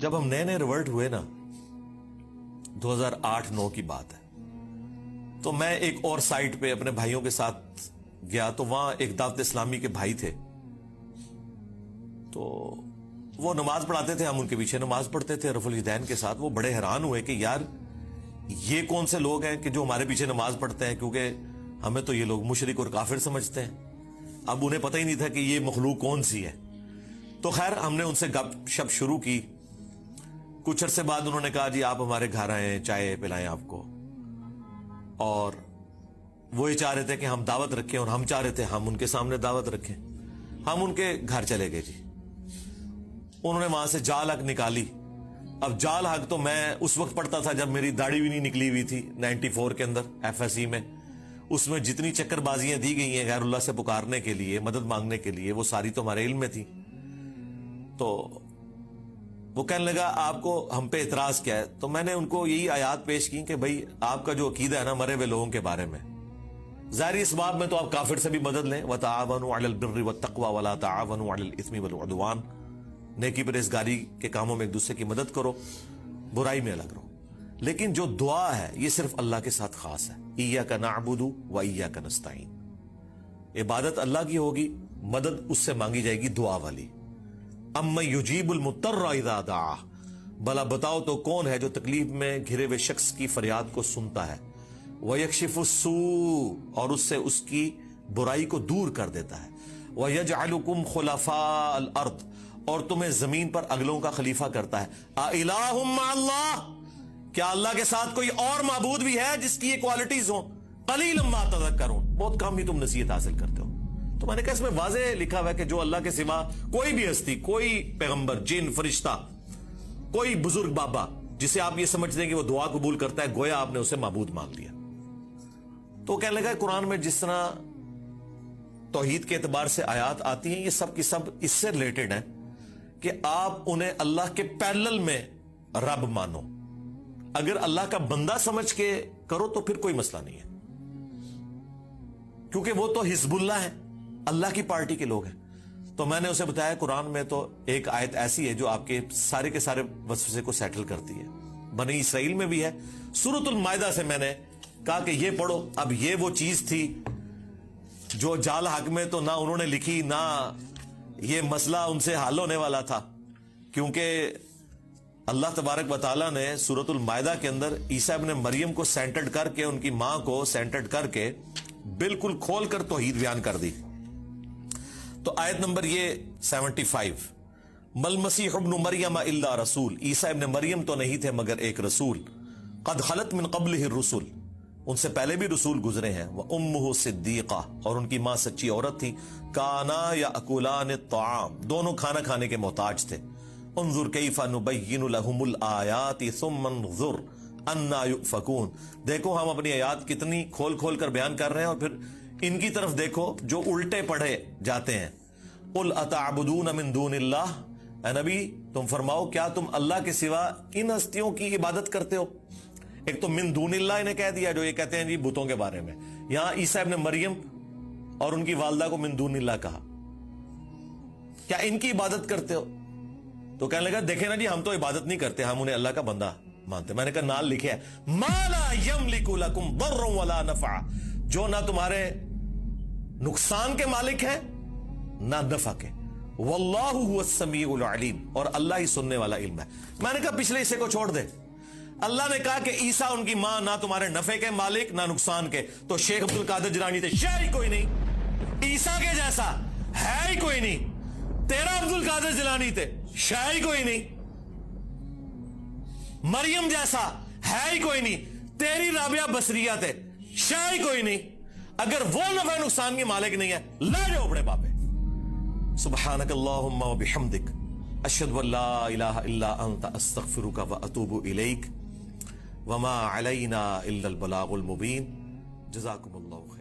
جب ہم نئے نئے ریورٹ ہوئے نا 2008-9 کی بات ہے، تو میں ایک اور سائٹ پہ اپنے بھائیوں کے ساتھ گیا، تو وہاں ایک دعوت اسلامی کے بھائی تھے، تو وہ نماز پڑھاتے تھے، ہم ان کے پیچھے نماز پڑھتے تھے رفع الیدین کے ساتھ۔ وہ بڑے حیران ہوئے کہ یار یہ کون سے لوگ ہیں کہ جو ہمارے پیچھے نماز پڑھتے ہیں، کیونکہ ہمیں تو یہ لوگ مشرک اور کافر سمجھتے ہیں۔ اب انہیں پتہ ہی نہیں تھا کہ یہ مخلوق کون سی ہے۔ تو خیر ہم نے ان سے گپ شپ شروع کی۔ کچھ عرصے بعد انہوں نے کہا جی آپ ہمارے گھر آئیں، چائے پلائیں آپ کو، اور وہ یہ چاہ رہے تھے کہ ہم دعوت رکھیں، اور ہم چاہ رہے تھے ہم ان کے سامنے دعوت رکھیں۔ ہم ان کے گھر چلے گئے جی۔ انہوں نے وہاں سے جال حق نکالی۔ اب جال حق تو میں اس وقت پڑھتا تھا جب میری داڑھی بھی نہیں نکلی ہوئی تھی، 94 کے اندر ایف ایس ای میں۔ اس میں جتنی چکر بازیاں دی گئی ہیں غیر اللہ سے پکارنے کے لیے، مدد مانگنے کے لیے، وہ ساری تو ہمارے علم میں تھی۔ تو وہ کہنے لگا آپ کو ہم پہ اعتراض کیا ہے؟ تو میں نے ان کو یہی آیات پیش کی کہ بھائی آپ کا جو عقیدہ ہے نا مرے ہوئے لوگوں کے بارے میں، ظاہری اس باب میں تو آپ کافر سے بھی مدد لیں، وَتَعَاوَنُوا عَلَى الْبِرِّ وَالتَّقْوَى وَلَا تَعَاوَنُوا عَلَى الْإِثْمِ وَالْعُدْوَانِ، نیکی پرہیزگاری کے کاموں میں ایک دوسرے کی مدد کرو، برائی میں الگ رہو۔ لیکن جو دعا ہے یہ صرف اللہ کے ساتھ خاص ہے، إِيَّاكَ نَعْبُدُ وَإِيَّاكَ نَسْتَعِينُ، عبادت اللہ کی ہوگی، مدد اس سے مانگی جائے گی دعا والی۔ اَمَّن يُجِيبُ الْمُضْطَرَّ إِذَا دَعَاهُ، بھلا بتاؤ تو کون ہے جو تکلیف میں گھرے ہوئے شخص کی فریاد کو سنتا ہے، وَيَكْشِفُ السُّوءَ، اور اس سے اس کی برائی کو دور کر دیتا ہے، وَيَجْعَلُكُمْ خُلَفَاءَ الْأَرْضِ، اور تمہیں زمین پر اگلوں کا خلیفہ کرتا ہے۔ أَإِلَٰهٌ مَّعَ اللَّهِ، کیا اللہ کے ساتھ کوئی اور معبود بھی ہے جس کی یہ کوالٹیز ہوں؟ قَلِيلًا مَّا تَذَكَّرُونَ، بہت کم ہی تم نصیحت حاصل کرتے ہو۔ تو میں نے کہا اس میں واضح لکھا ہوا ہے کہ جو اللہ کے سوا کوئی بھی ہستی، کوئی پیغمبر، جن، فرشتہ، کوئی بزرگ بابا جسے آپ یہ سمجھتے ہیں کہ وہ دعا قبول کرتا ہے، گویا آپ نے اسے معبود مان لیا۔ تو کہنے لگا قرآن میں جس طرح توحید کے اعتبار سے آیات آتی ہیں یہ سب کی سب اس سے ریلیٹڈ ہیں کہ آپ انہیں اللہ کے پیرلل میں رب مانو۔ اگر اللہ کا بندہ سمجھ کے کرو تو پھر کوئی مسئلہ نہیں ہے، کیونکہ وہ تو حزب اللہ ہے، اللہ کی پارٹی کے لوگ ہیں۔ تو میں نے اسے بتایا قرآن میں تو ایک آیت ایسی ہے جو آپ کے سارے وسوسے کو سیٹل کرتی ہے، بنی اسرائیل میں بھی ہے۔ سورۃ المائدہ سے میں نے کہا کہ یہ پڑھو۔ اب یہ وہ چیز تھی جو جال حق میں تو نہ انہوں نے لکھی، نہ یہ مسئلہ ان سے حل ہونے والا تھا، کیونکہ اللہ تبارک و تعالیٰ نے سورۃ المائدہ کے اندر عیسیٰ ابن مریم کو سینٹرڈ کر کے، ان کی ماں کو سینٹرڈ کر کے بالکل کھول کر توحید بیان کر دی۔ تو آیت نمبر یہ 75، مل مسیح ابن مریم الا رسول، عیسیٰ ابن مریم تو نہیں تھے مگر ایک رسول، قد خلت من قبلہ الرسل، ان سے پہلے بھی رسول گزرے ہیں، وامہ صدیقہ، اور ان کی ماں سچی عورت تھی، کانا یاکلان الطعام، دونوں کھانا کھانے کے محتاج تھے، انظر کیف نبین لہم الآیات ثم انظر انا یؤفکون، دیکھو ہم اپنی آیات کتنی کھول کھول کر بیان کر رہے ہیں، اور پھر ان کی طرف دیکھو جو الٹے پڑھے جاتے ہیں۔ قل اتعبدون من دون اللہ، اے نبی تم فرماؤ کیا تم اللہ کے سوا ان ہستیوں کی عبادت کرتے ہو؟ ایک تو من دون اللہ انہیں کہہ دیا جو یہ کہتے ہیں جی بتوں کے بارے میں، یہاں عیسیٰ ابن مریم اور ان کی والدہ کو من دون اللہ کہا، کیا ان کی عبادت کرتے ہو؟ تو کہنے لگا دیکھیں نا جی ہم تو عبادت نہیں کرتے، ہم انہیں اللہ کا بندہ مانتے۔ میں نے کہا نال لکھے ہے ما لا یملک لکم ضرا ولا نفع، جو نہ تمہارے نقصان کے مالک ہیں نہ نفع کے، واللہ هو السمیع العلیم، اور اللہ ہی سننے والا علم ہے۔ میں نے کہا پچھلے حصے کو چھوڑ دے، اللہ نے کہا کہ عیسیٰ ان کی ماں نہ تمہارے نفع کے مالک نہ نقصان کے، تو شیخ عبد القادر جیلانی تھے شے ہی کوئی نہیں، عیسیٰ کے جیسا ہے ہی کوئی نہیں، تیرا عبد القادر جیلانی تھے شے ہی کوئی نہیں، مریم جیسا ہے ہی کوئی نہیں، تیری رابعہ بصریہ تھے شے ہی کوئی نہیں، اگر وہ نفع نقصان کے مالک نہیں ہے لے جاؤ اپنے باپے۔ سبحانک اللہم و بحمدک، اشہد ان لا الہ الا انت، استغفرک و اتوب الیک، وما علینا الا البلاغ المبین۔ جزاکم اللہ خیر۔